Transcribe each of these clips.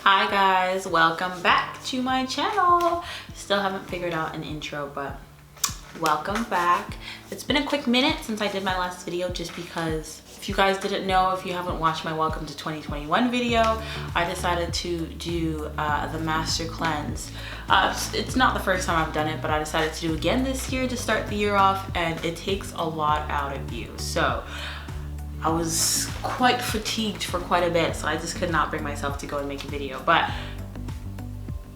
Hi guys, welcome back to my channel. Still haven't figured out an intro, but welcome back. It's been a quick minute since I did my last video just because if you guys didn't know, if you haven't watched my welcome to 2021 video, I decided to do the master cleanse. It's not the first time I've done it, but I decided to do again this year to start the year off, and it takes a lot out of you. So I was quite fatigued for quite a bit, so I just could not bring myself to go and make a video. But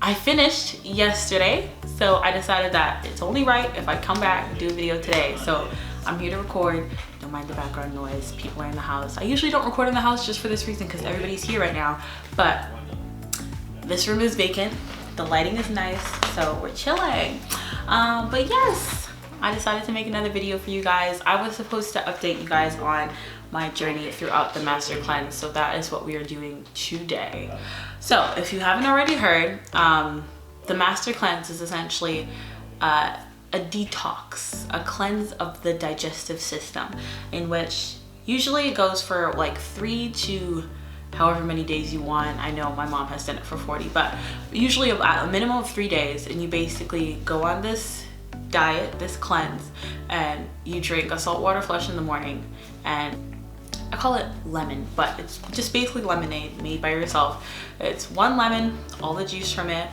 I finished yesterday, so I decided that it's only right if I come back and do a video today. So I'm here to record. Don't mind the background noise. People are in the house. I usually don't record in the house just for this reason because everybody's here right now. But this room is vacant. The lighting is nice, so we're chilling. But yes, I decided to make another video for you guys. I was supposed to update you guys on my journey throughout the master cleanse, so that is what we are doing today. So if you haven't already heard, the master cleanse is essentially a detox, a cleanse of the digestive system, in which usually it goes for like 3 to however many days you want. I know my mom has done it for 40, but usually a minimum of 3 days, and you basically go on this diet, this cleanse, and you drink a saltwater flush in the morning, and I call it lemon, but it's just basically lemonade made by yourself. It's 1 lemon, all the juice from it,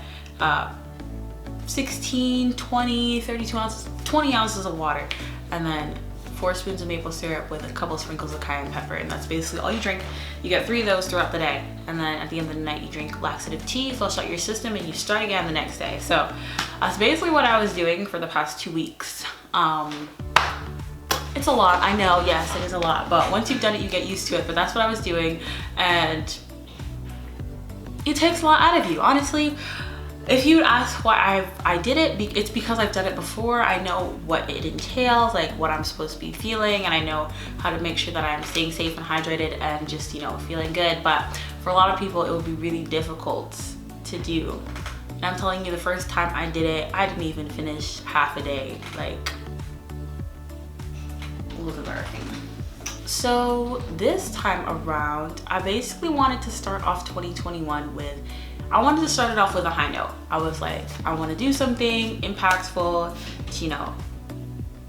16, 20, 32 ounces, 20 ounces of water, and then 4 spoons of maple syrup with a couple sprinkles of cayenne pepper, and that's basically all you drink. You get 3 of those throughout the day, and then at the end of the night you drink laxative tea, flush out your system, and you start again the next day. So that's basically what I was doing for the past 2 weeks. It's a lot, I know, yes, it is a lot, but once you've done it, you get used to it. But that's what I was doing, and it takes a lot out of you, honestly. If you would ask why I did it, it's because I've done it before. I know what it entails, like what I'm supposed to be feeling, and I know how to make sure that I'm staying safe and hydrated and just, you know, feeling good. But for a lot of people, it would be really difficult to do. And I'm telling you, the first time I did it, I didn't even finish half a day. Like, it was embarrassing. So this time around, I basically wanted to start off 2021 with, I wanted to start it off with a high note. I was like, I want to do something impactful to, you know,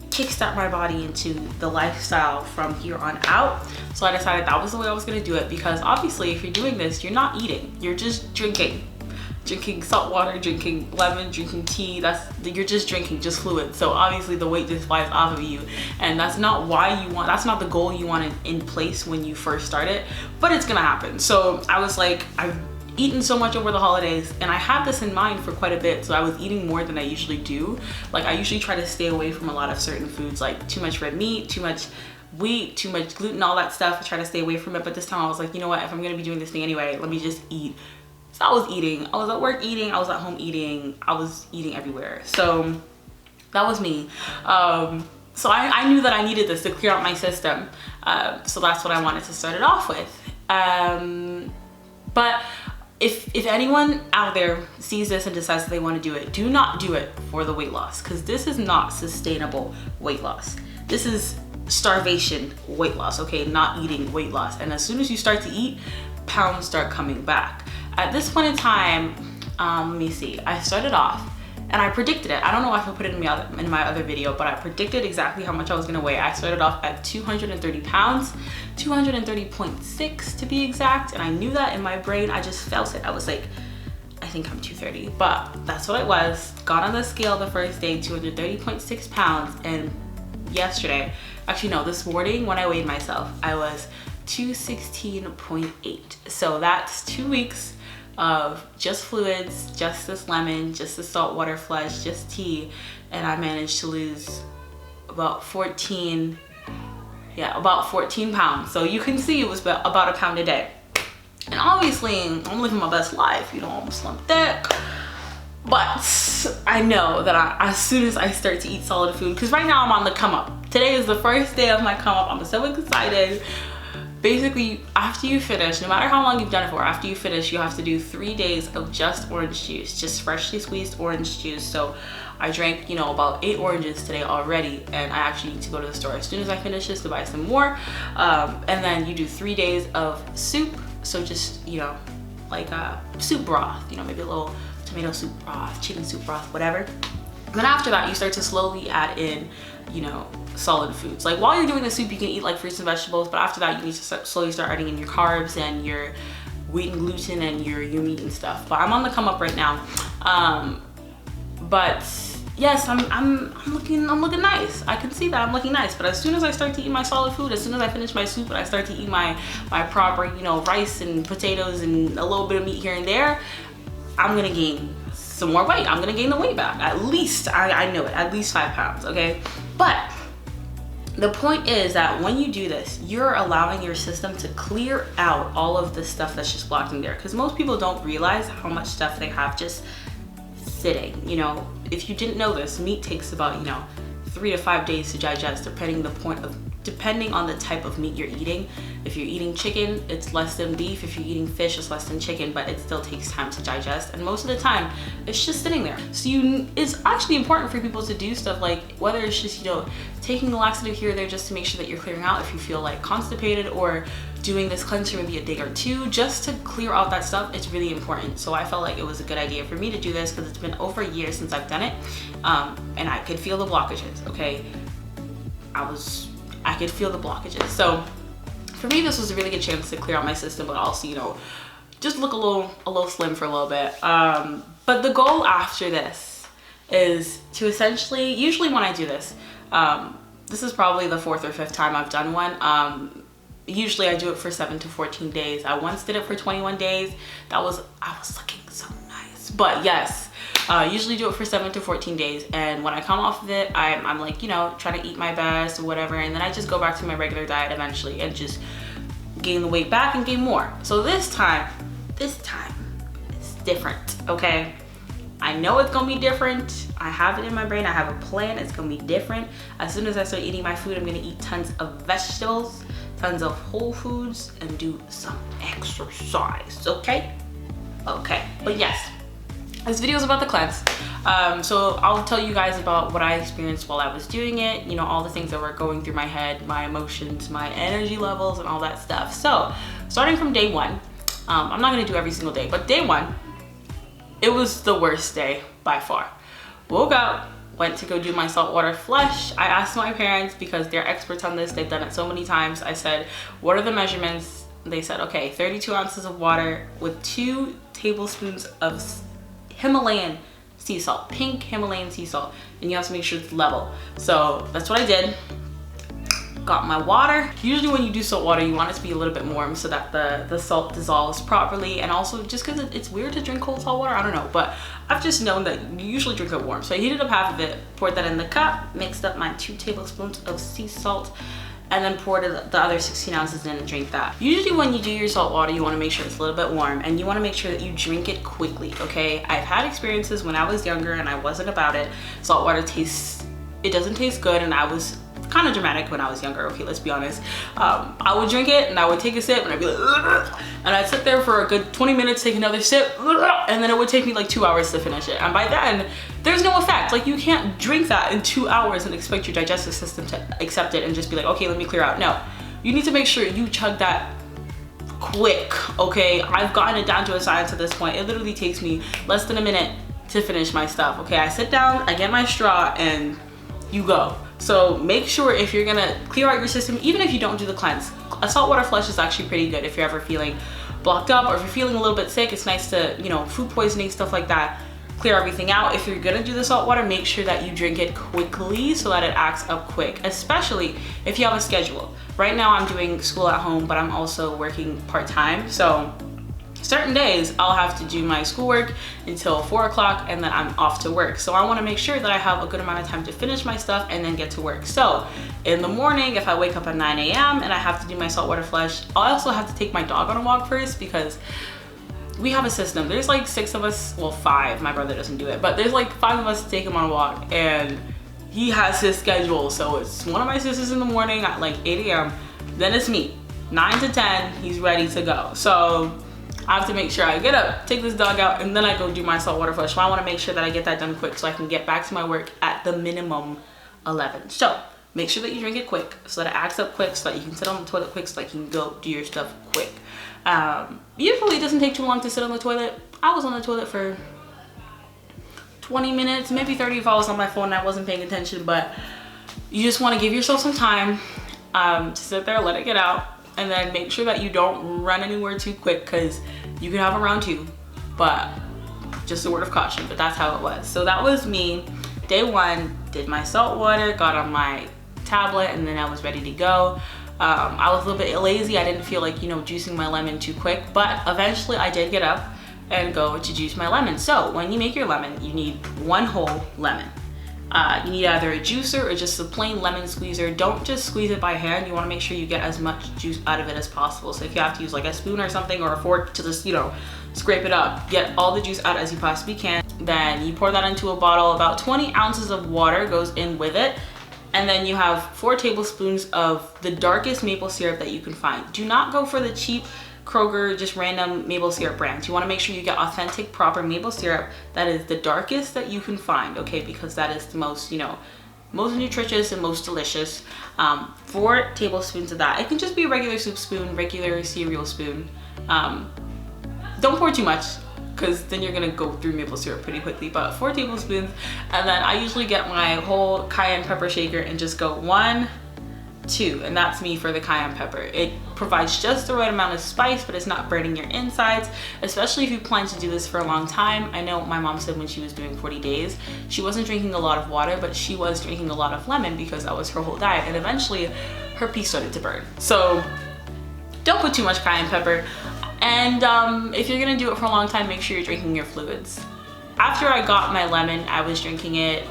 kickstart my body into the lifestyle from here on out. So I decided that was the way I was going to do it, because obviously if you're doing this, you're not eating, you're just drinking salt water, drinking lemon, drinking tea. You're just drinking, just fluid. So obviously the weight just flies off of you, and that's not why you want, that's not the goal you want in place when you first start it, but it's gonna happen. So I was like, I've eaten so much over the holidays, and I had this in mind for quite a bit, so I was eating more than I usually do. Like, I usually try to stay away from a lot of certain foods, like too much red meat, too much wheat, too much gluten, all that stuff. I try to stay away from it, but this time I was like, you know what, if I'm gonna be doing this thing anyway, let me just eat. So I was eating, I was at work eating, I was at home eating, I was eating everywhere. So that was me. So I knew that I needed this to clear out my system. So that's what I wanted to start it off with. But if anyone out there sees this and decides that they want to do it, do not do it for the weight loss, because this is not sustainable weight loss. This is starvation weight loss, okay? Not eating weight loss. And as soon as you start to eat, pounds start coming back. At this point in time, let me see, I started off and I predicted it. I don't know if I put it in my other video, but I predicted exactly how much I was gonna weigh. I started off at 230 pounds, 230.6 to be exact. And I knew that in my brain, I just felt it. I was like, I think I'm 230, but that's what it was. Got on the scale the first day, 230.6 pounds. And yesterday, actually no, this morning when I weighed myself, I was 216.8. So that's 2 weeks of just fluids, just this lemon, just the saltwater flush, just tea, and I managed to lose about 14 pounds. So you can see it was about a pound a day. And obviously I'm living my best life, you know, I'm slim thick, but I know that as soon as I start to eat solid food, because right now I'm on the come up. Today is the first day of my come up. I'm so excited. Basically, after you finish, no matter how long you've done it for, after you finish, you have to do 3 days of just orange juice, just freshly squeezed orange juice. So I drank, you know, about 8 oranges today already, and I actually need to go to the store as soon as I finish this to buy some more. And then you do 3 days of soup. So just, you know, like soup broth, you know, maybe a little tomato soup broth, chicken soup broth, whatever. And then after that, you start to slowly add in, you know, solid foods. Like while you're doing the soup, you can eat like fruits and vegetables, but after that, you need to slowly start adding in your carbs and your wheat and gluten and your meat and stuff. But I'm on the come up right now. But yes, I'm looking nice. I can see that I'm looking nice. But as soon as I start to eat my solid food, as soon as I finish my soup and I start to eat my proper, you know, rice and potatoes and a little bit of meat here and there, I'm gonna gain some more weight. I'm gonna gain the weight back. At least, I know it, at least 5 pounds, okay? But the point is that when you do this, you're allowing your system to clear out all of the stuff that's just blocking there. Because most people don't realize how much stuff they have just sitting. You know, if you didn't know this, meat takes about, you know, 3 to 5 days to digest, depending on the type of meat you're eating. If you're eating chicken, it's less than beef. If you're eating fish, it's less than chicken, but it still takes time to digest. And most of the time, it's just sitting there. So it's actually important for people to do stuff like, whether it's just, you know, taking a laxative here or there just to make sure that you're clearing out if you feel like constipated, or doing this cleanse for maybe a day or two just to clear out that stuff. It's really important. So I felt like it was a good idea for me to do this because it's been over a year since I've done it. And I could feel the blockages, okay? I could feel the blockages. So for me, this was a really good chance to clear out my system, but also, you know, just look a little slim for a little bit. But the goal after this is to essentially, usually when I do this, this is probably the 4th or 5th time I've done one. Usually I do it for 7 to 14 days. I once did it for 21 days. I was looking so nice. But yes, usually do it for 7 to 14 days. And when I come off of it, I'm like, you know, trying to eat my best or whatever. And then I just go back to my regular diet eventually and just gain the weight back and gain more. So this time it's different, okay? I know it's gonna be different. I have it in my brain. I have a plan. It's gonna be different. As soon as I start eating my food, I'm gonna eat tons of vegetables, tons of whole foods, and do some exercise, okay? Okay, but yes, this video is about the cleanse. So I'll tell you guys about what I experienced while I was doing it, you know, all the things that were going through my head, my emotions, my energy levels, and all that stuff. So starting from day 1, I'm not gonna do every single day, but day 1, it was the worst day by far. Woke up, went to go do my saltwater flush. I asked my parents, because they're experts on this, they've done it so many times. I said, what are the measurements? They said, okay, 32 ounces of water with 2 tablespoons of Himalayan sea salt, pink Himalayan sea salt, and you have to make sure it's level. So that's what I did. Got my water. Usually when you do salt water, you want it to be a little bit warm so that the salt dissolves properly, and also just because it's weird to drink cold salt water, I don't know, but I've just known that you usually drink it warm. So I heated up half of it, poured that in the cup, mixed up my 2 tablespoons of sea salt, and then poured the other 16 ounces in and drank that. Usually when you do your salt water, you want to make sure it's a little bit warm, and you want to make sure that you drink it quickly, okay? I've had experiences when I was younger and I wasn't about it. Salt water doesn't taste good, and I was kind of dramatic when I was younger, okay, let's be honest. I would drink it and I would take a sip and I'd be like, ugh, and I'd sit there for a good 20 minutes, take another sip, and then it would take me like 2 hours to finish it. And by then, there's no effect. Like, you can't drink that in 2 hours and expect your digestive system to accept it and just be like, okay, let me clear out. No, you need to make sure you chug that quick, okay? I've gotten it down to a science at this point. It literally takes me less than a minute to finish my stuff, okay? I sit down, I get my straw, and you go. So make sure, if you're gonna clear out your system, even if you don't do the cleanse, a saltwater flush is actually pretty good if you're ever feeling blocked up, or if you're feeling a little bit sick. It's nice to, you know, food poisoning, stuff like that, clear everything out. If you're gonna do the salt water, make sure that you drink it quickly so that it acts up quick, especially if you have a schedule. Right now I'm doing school at home, but I'm also working part-time, so certain days I'll have to do my schoolwork until 4 o'clock, and then I'm off to work. So I want to make sure that I have a good amount of time to finish my stuff and then get to work. So in the morning, if I wake up at 9 a.m. and I have to do my saltwater flush, I also have to take my dog on a walk first, because we have a system. There's like 6 of us, well 5, my brother doesn't do it, but there's like 5 of us to take him on a walk, and he has his schedule. So it's one of my sisters in the morning at like 8 a.m. then it's me, 9 to 10, he's ready to go. So I have to make sure I get up, take this dog out, and then I go do my saltwater flush. So I want to make sure that I get that done quick so I can get back to my work at the minimum 11. So make sure that you drink it quick so that it acts up quick, so that you can sit on the toilet quick, so that you can go do your stuff quick. Usually it doesn't take too long to sit on the toilet. I was on the toilet for 20 minutes, maybe 30 if I was on my phone and I wasn't paying attention, but you just want to give yourself some time to sit there, let it get out, and then make sure that you don't run anywhere too quick, because you can have a round two. But just a word of caution, but that's how it was. So that was me. Day one, did my salt water, got on my tablet, and then I was ready to go. I was a little bit lazy. I didn't feel like, you know, juicing my lemon too quick, but eventually I did get up and go to juice my lemon. So when you make your lemon, you need one whole lemon. You need either a juicer or just a plain lemon squeezer. Don't just squeeze it by hand. You want to make sure you get as much juice out of it as possible. So if you have to use like a spoon or something, or a fork to just, you know, scrape it up, get all the juice out as you possibly can. Then you pour that into a bottle. About 20 ounces of water goes in with it. And then you have 4 tablespoons of the darkest maple syrup that you can find. Do not go for the cheap Kroger, just random maple syrup brands. You want to make sure you get authentic, proper maple syrup that is the darkest that you can find, okay? Because that is the most, you know, most nutritious and most delicious. 4 tablespoons of that. It can just be a regular soup spoon, regular cereal spoon. Don't pour too much, because then you're gonna go through maple syrup pretty quickly, but 4 tablespoons. And then I usually get my whole cayenne pepper shaker and just go 1, 2, and that's me for the cayenne pepper. It provides just the right amount of spice, but it's not burning your insides, especially if you plan to do this for a long time. I know my mom said when she was doing 40 days, she wasn't drinking a lot of water, but she was drinking a lot of lemon because that was her whole diet, and eventually her pee started to burn. So don't put too much cayenne pepper. And if you're gonna do it for a long time, make sure you're drinking your fluids. After I got my lemon, I was drinking it.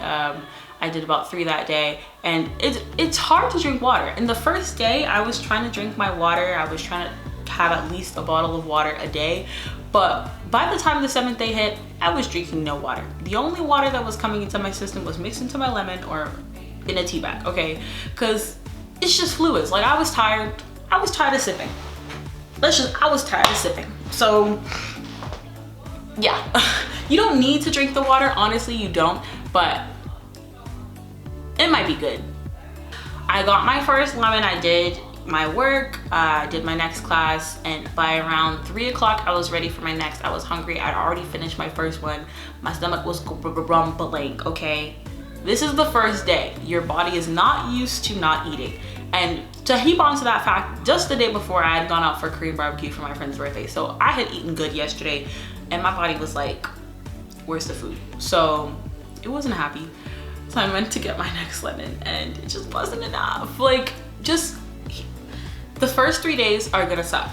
I did about 3 that day, and it's hard to drink water. In the first day, I was trying to drink my water. I was trying to have at least a bottle of water a day, but by the time the 7th day hit, I was drinking no water. The only water that was coming into my system was mixed into my lemon or in a tea bag, okay? Because it's just fluids. Like, I was tired of sipping. I was tired of sipping. So yeah, you don't need to drink the water. Honestly, you don't, but it might be good. I got my first lemon. I did my work, I did my next class, and by around 3 o'clock, I was ready for my next. I was hungry. I'd already finished my first one. My stomach was rumbling, okay? This is the first day. Your body is not used to not eating. And to heap onto that fact, just the day before, I had gone out for Korean barbecue for my friend's birthday. So I had eaten good yesterday, and my body was like, where's the food? So it wasn't happy. So I went to get my next lemon, and it just wasn't enough. Like, just the first 3 days are gonna suck.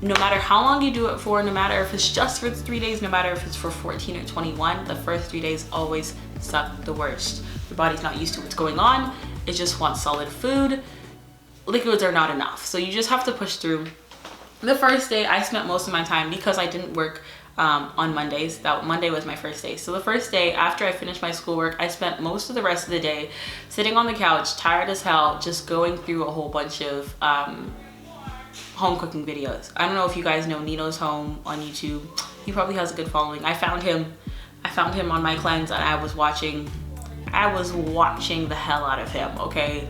No matter how long you do it for, no matter if it's just for 3 days, no matter if it's for 14 or 21, the first 3 days always suck the worst. Your body's not used to what's going on. It just wants solid food. Liquids are not enough. So you just have to push through. The first day, I spent most of my time, because I didn't work on Mondays. That Monday was my first day. So the first day, after I finished my schoolwork, I spent most of the rest of the day sitting on the couch, tired as hell, just going through a whole bunch of home cooking videos. I don't know if you guys know Nino's Home on YouTube. He probably has a good following. I found him on my cleanse, and I was watching the hell out of him, okay?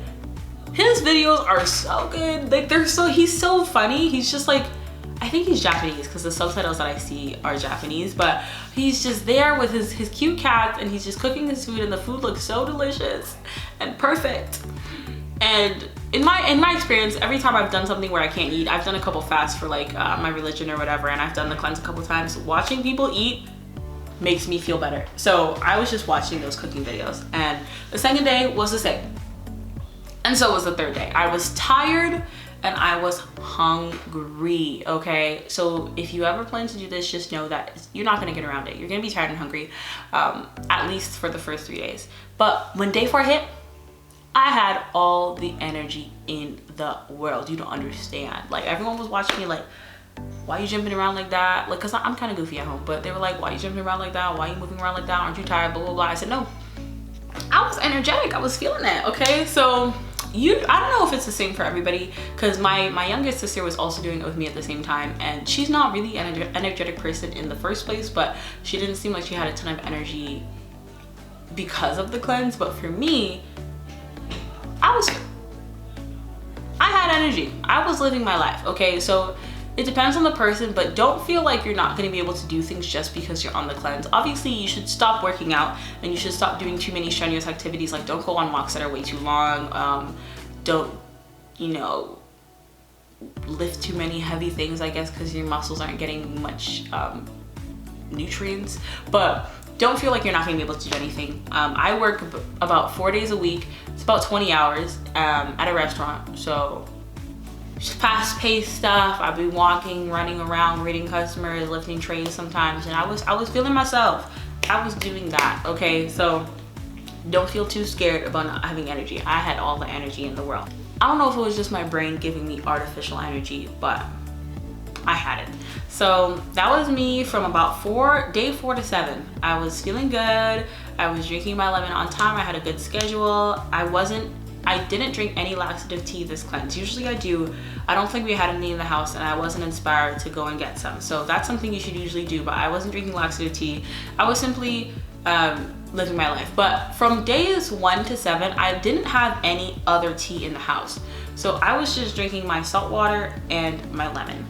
His videos are so good. Like, he's so funny. He's just like, I think he's Japanese, because the subtitles that I see are Japanese, but he's just there with his cute cats, and he's just cooking his food, and the food looks so delicious and perfect. And in my experience, every time I've done something where I can't eat, I've done a couple fasts for like my religion or whatever, and I've done the cleanse a couple times. Watching people eat makes me feel better. So I was just watching those cooking videos, and the second day was the same. And so was the third day. I was tired and I was hungry, okay? So if you ever plan to do this, just know that you're not gonna get around it. You're gonna be tired and hungry, at least for the first 3 days. But when day 4 hit, I had all the energy in the world. You don't understand. Like, everyone was watching me like, why are you jumping around like that? Like, cause I'm kind of goofy at home, but they were like, why are you jumping around like that? Why are you moving around like that? Aren't you tired? Blah, blah, blah. I said, no, I was energetic. I was feeling it, okay? So I don't know if it's the same for everybody, because my youngest sister was also doing it with me at the same time, and she's not really an energetic person in the first place, but she didn't seem like she had a ton of energy because of the cleanse. But for me, I had energy. I was living my life, okay? So it depends on the person, but don't feel like you're not gonna be able to do things just because you're on the cleanse. Obviously, you should stop working out and you should stop doing too many strenuous activities. Like, don't go on walks that are way too long. Don't, you know, lift too many heavy things, I guess, because your muscles aren't getting much nutrients. But don't feel like you're not gonna be able to do anything. I work about 4 days a week. It's about 20 hours at a restaurant. So fast-paced stuff. I've been walking, running around, reading customers, lifting trays sometimes, and I was feeling myself. I was doing that, okay? So don't feel too scared about not having energy. I had all the energy in the world. I don't know if it was just my brain giving me artificial energy, but I had it. So that was me from about day 4 to 7. I was feeling good. I was drinking my lemon on time. I had a good schedule. I didn't drink any laxative tea this cleanse. Usually I do. I don't think we had any in the house and I wasn't inspired to go and get some. So that's something you should usually do, but I wasn't drinking laxative tea. I was simply living my life. But from days 1 to 7, I didn't have any other tea in the house. So I was just drinking my salt water and my lemon,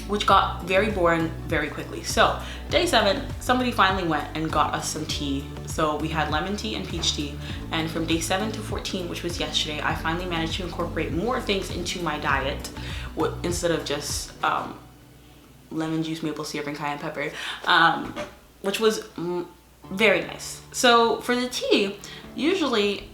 which got very boring very quickly. So day 7, somebody finally went and got us some tea. So we had lemon tea and peach tea. And from day 7 to 14, which was yesterday, I finally managed to incorporate more things into my diet instead of just lemon juice, maple syrup, and cayenne pepper, which was very nice. So for the tea, usually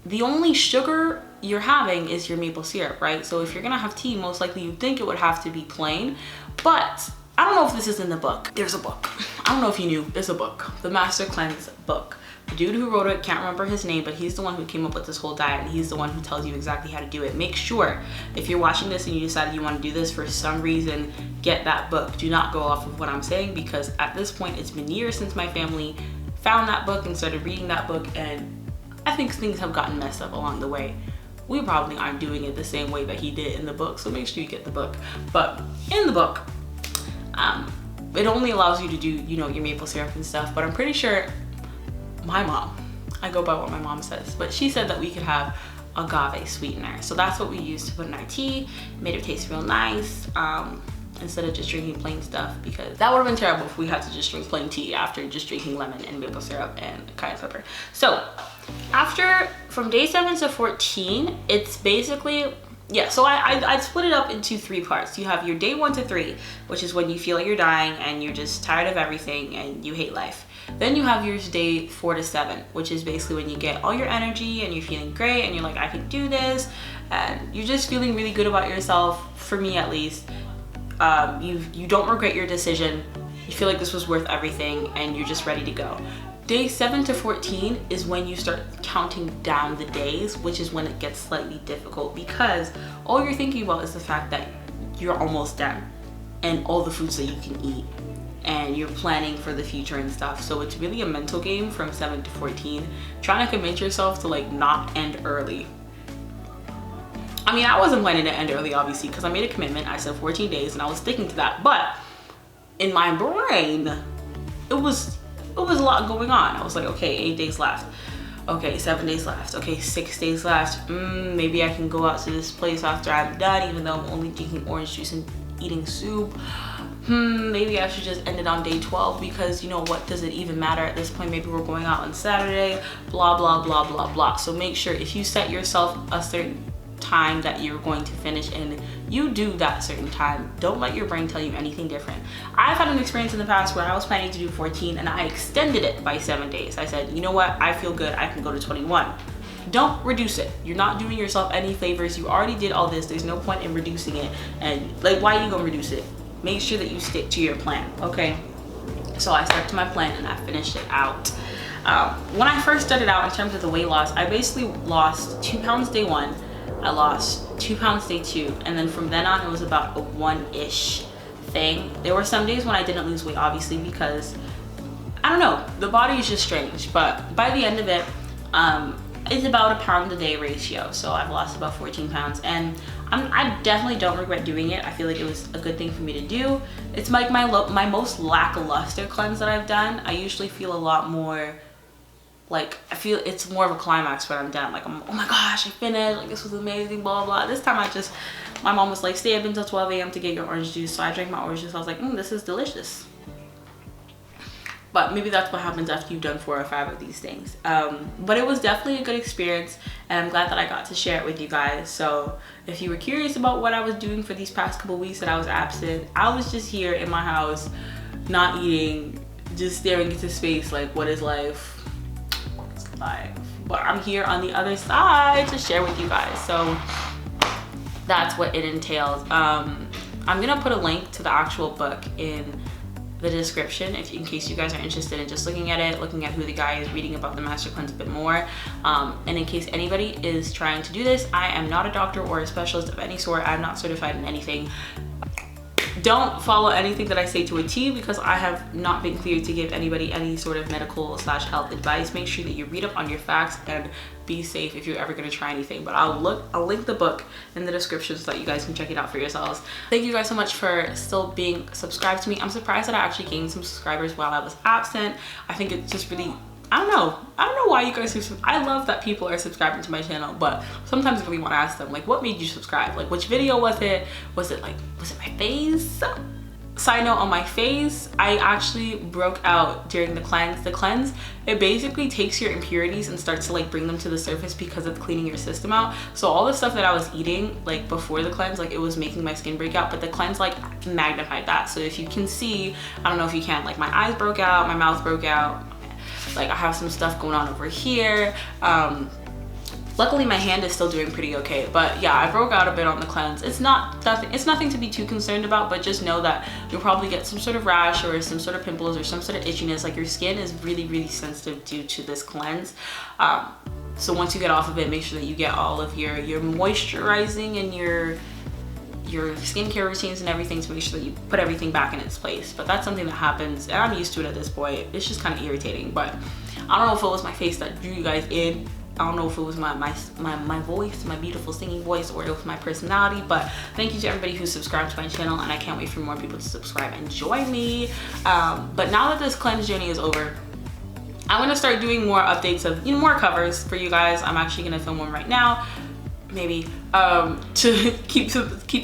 the only sugar you're having is your maple syrup, right? So if you're gonna have tea, most likely you'd think it would have to be plain, but I don't know if this is in the book. There's a book. I don't know if you knew, there's a book, the Master Cleanse book. The dude who wrote it, can't remember his name, but he's the one who came up with this whole diet, and he's the one who tells you exactly how to do it. Make sure, if you're watching this and you decided you want to do this for some reason, get that book. Do not go off of what I'm saying, because at this point, it's been years since my family found that book and started reading that book, and I think things have gotten messed up along the way. We probably aren't doing it the same way that he did in the book, so make sure you get the book. But in the book, it only allows you to do, you know, your maple syrup and stuff, but I'm pretty sure my mom, I go by what my mom says, but she said that we could have agave sweetener. So that's what we used to put in our tea. Made it taste real nice, instead of just drinking plain stuff, because that would have been terrible if we had to just drink plain tea after just drinking lemon and maple syrup and cayenne pepper. So from day 7 to 14, it's basically, yeah, so I'd split it up into 3 parts. You have your day 1 to 3, which is when you feel like you're dying and you're just tired of everything and you hate life. Then you have your day 4 to 7, which is basically when you get all your energy and you're feeling great and you're like, I can do this, and you're just feeling really good about yourself, for me at least. You don't regret your decision, you feel like this was worth everything, and you're just ready to go. Day 7 to 14 is when you start counting down the days, which is when it gets slightly difficult, because all you're thinking about is the fact that you're almost done and all the foods that you can eat, and you're planning for the future and stuff. So it's really a mental game from 7 to 14, trying to convince yourself to like not end early. I mean, I wasn't planning to end early, obviously, because I made a commitment. I said 14 days and I was sticking to that, but in my brain, it was a lot going on. I was like, okay, 8 days left. Okay, 7 days left. Okay, 6 days left. Maybe I can go out to this place after I'm done, even though I'm only drinking orange juice and eating soup. Maybe I should just end it on day 12, because you know what, does it even matter at this point? Maybe we're going out on Saturday, blah, blah, blah, blah, blah. So make sure if you set yourself a certain time that you're going to finish and you do that certain time, don't let your brain tell you anything different. I've had an experience in the past where I was planning to do 14 and I extended it by 7 days. I said, you know what, I feel good, I can go to 21. Don't reduce it. You're not doing yourself any favors. You already did all this. There's no point in reducing it. And like, why are you gonna reduce it? Make sure that you stick to your plan, okay? So I stuck to my plan and I finished it out. When I first started out in terms of the weight loss, I basically lost 2 pounds day 1. I lost 2 pounds day 2, and then from then on it was about a 1-ish thing. There were some days when I didn't lose weight, obviously, because I don't know, the body is just strange. But by the end of it, it's about a pound a day ratio. So I've lost about 14 pounds, and I definitely don't regret doing it. I feel like it was a good thing for me to do. It's like my most lackluster cleanse that I've done. I usually feel a lot more like I feel it's more of a climax when I'm done. Like I'm, oh my gosh, I finished, like this was amazing, blah blah. This time my mom was like, stay up until 12 a.m. to get your orange juice. So I drank my orange juice. I was like, this is delicious. But maybe that's what happens after you've done 4 or 5 of these things. But it was definitely a good experience, and I'm glad that I got to share it with you guys. So if you were curious about what I was doing for these past couple weeks that I was absent, I was just here in my house, not eating, just staring into space like, what is life? What's life? But I'm here on the other side to share with you guys. So that's what it entails. I'm gonna put a link to the actual book in the description in case you guys are interested in just looking at it, looking at who the guy is, reading about the Master Cleanse a bit more. And in case anybody is trying to do this, I am not a doctor or a specialist of any sort. I'm not certified in anything. Don't follow anything that I say to a T, because I have not been cleared to give anybody any sort of medical / health advice. Make sure that you read up on your facts and be safe if you're ever going to try anything. But I'll link the book in the description so that you guys can check it out for yourselves. Thank you guys so much for still being subscribed to me. I'm surprised that I actually gained some subscribers while I was absent. I think it's just really, I don't know why you guys are, I love that people are subscribing to my channel, but sometimes I really want to ask them, like, what made you subscribe? Like, which video was it? Was it my face? Side note on my face, I actually broke out during the cleanse. The cleanse, it basically takes your impurities and starts to like bring them to the surface because of cleaning your system out. So all the stuff that I was eating like before the cleanse, like it was making my skin break out, but the cleanse like magnified that. So if you can see, I don't know if you can, like my eyes broke out, my mouth broke out, like I have some stuff going on over here. Luckily my hand is still doing pretty okay, but yeah, I broke out a bit on the cleanse. It's nothing to be too concerned about, but just know that you'll probably get some sort of rash or some sort of pimples or some sort of itchiness. Like your skin is really sensitive due to this cleanse. So once you get off of it, make sure that you get all of your moisturizing and your skincare routines and everything to make sure that you put everything back in its place. But that's something that happens, and I'm used to it at this point. It's just kind of irritating, but I don't know if it was my face that drew you guys in. I don't know if it was my voice, my beautiful singing voice, or it was my personality, but thank you to everybody who subscribed to my channel, and I can't wait for more people to subscribe and join me. But now that this cleanse journey is over, I'm gonna start doing more updates of, more covers for you guys. I'm actually gonna film one right now, maybe, to keep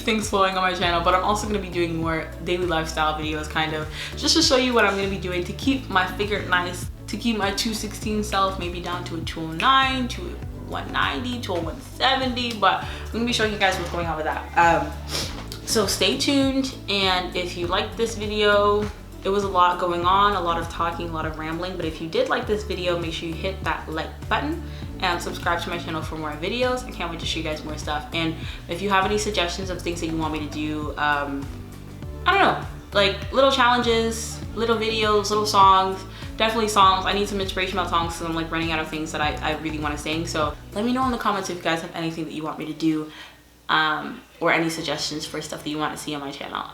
things flowing on my channel, but I'm also gonna be doing more daily lifestyle videos, kind of, just to show you what I'm gonna be doing to keep my figure nice, to keep my 216 self maybe down to a 209, to a 190, to a 170, but I'm gonna be showing you guys what's going on with that. So stay tuned, and if you liked this video, it was a lot going on, a lot of talking, a lot of rambling, but if you did like this video, make sure you hit that like button and subscribe to my channel for more videos. I can't wait to show you guys more stuff. And if you have any suggestions of things that you want me to do, I don't know, like little challenges, little videos, little songs, definitely songs. I need some inspiration about songs because I'm like running out of things that I really want to sing. So let me know in the comments if you guys have anything that you want me to do, or any suggestions for stuff that you want to see on my channel.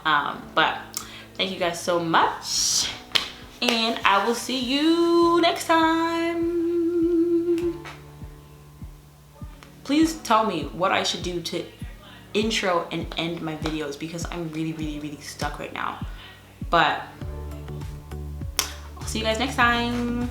But thank you guys so much, and I will see you next time. Please tell me what I should do to intro and end my videos, because I'm really stuck right now. But I'll see you guys next time.